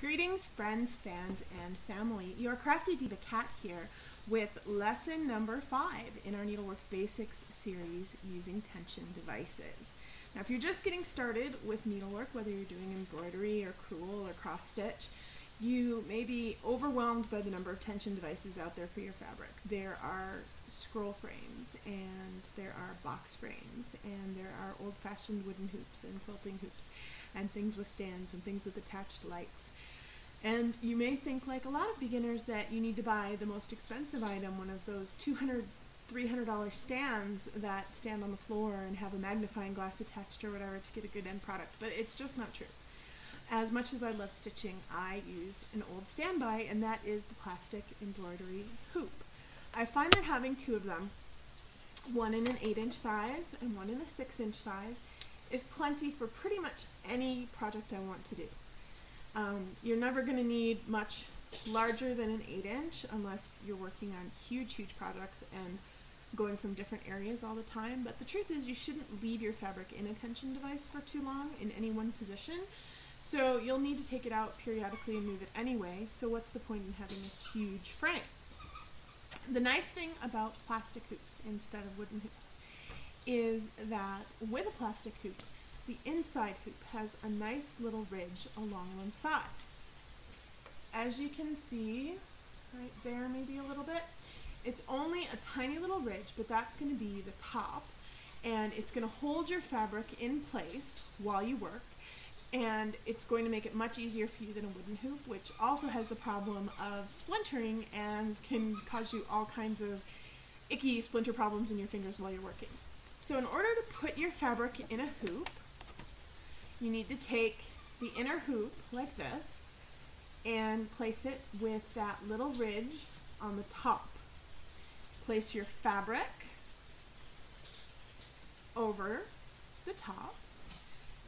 Greetings, friends, fans, and family. Your Crafty Diva Cat here with lesson number 5 in our Needleworks Basics series using tension devices. Now, if you're just getting started with needlework, whether you're doing embroidery or crewel or cross stitch, you may be overwhelmed by the number of tension devices out there for your fabric. There are scroll frames, and there are box frames, and there are old-fashioned wooden hoops and quilting hoops, and things with stands and things with attached lights. And you may think, like a lot of beginners, that you need to buy the most expensive item, one of those $200, $300 stands that stand on the floor and have a magnifying glass attached or whatever to get a good end product, but it's just not true. As much as I love stitching, I use an old standby, and that is the plastic embroidery hoop. I find that having two of them, one in an 8-inch size and one in a 6-inch size, is plenty for pretty much any project I want to do. You're never going to need much larger than an 8-inch unless you're working on huge projects and going from different areas all the time, but the truth is you shouldn't leave your fabric in a tension device for too long in any one position. So you'll need to take it out periodically and move it anyway, so what's the point in having a huge frame? The nice thing about plastic hoops instead of wooden hoops is that with a plastic hoop, the inside hoop has a nice little ridge along one side. As you can see, right there maybe a little bit, it's only a tiny little ridge, but that's going to be the top, and it's going to hold your fabric in place while you work. And it's going to make it much easier for you than a wooden hoop, which also has the problem of splintering and can cause you all kinds of icky splinter problems in your fingers while you're working. So in order to put your fabric in a hoop, you need to take the inner hoop like this and place it with that little ridge on the top. Place your fabric over the top,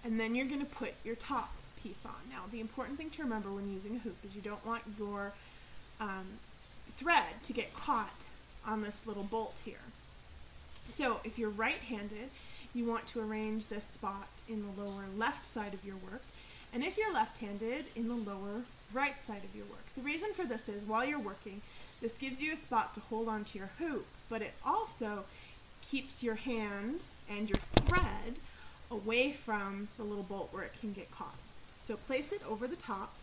and then you're going to put your top piece on. Now, the important thing to remember when using a hoop is you don't want your thread to get caught on this little bolt here. So if you're right-handed, you want to arrange this spot in the lower left side of your work, and if you're left-handed, in the lower right side of your work. The reason for this is while you're working, this gives you a spot to hold onto your hoop, but it also keeps your hand and your thread away from the little bolt where it can get caught. So place it over the top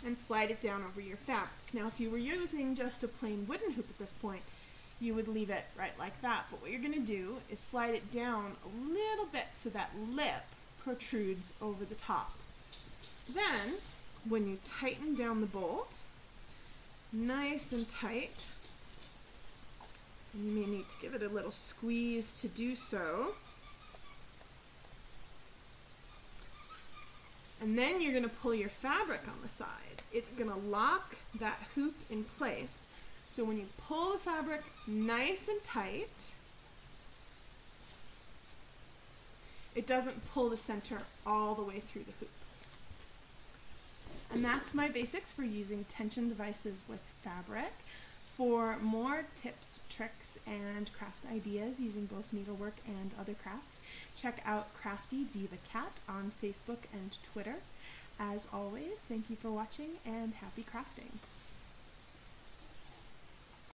and slide it down over your fabric. Now, if you were using just a plain wooden hoop at this point, you would leave it right like that. But what you're going to do is slide it down a little bit so that lip protrudes over the top. Then, when you tighten down the bolt, nice and tight, and you may need to give it a little squeeze to do so, and then you're going to pull your fabric on the sides. It's going to lock that hoop in place. So when you pull the fabric nice and tight, it doesn't pull the center all the way through the hoop. And that's my basics for using tension devices with fabric. For more tips, tricks, and craft ideas using both needlework and other crafts, check out Crafty Diva Cat on Facebook and Twitter. As always, thank you for watching and happy crafting.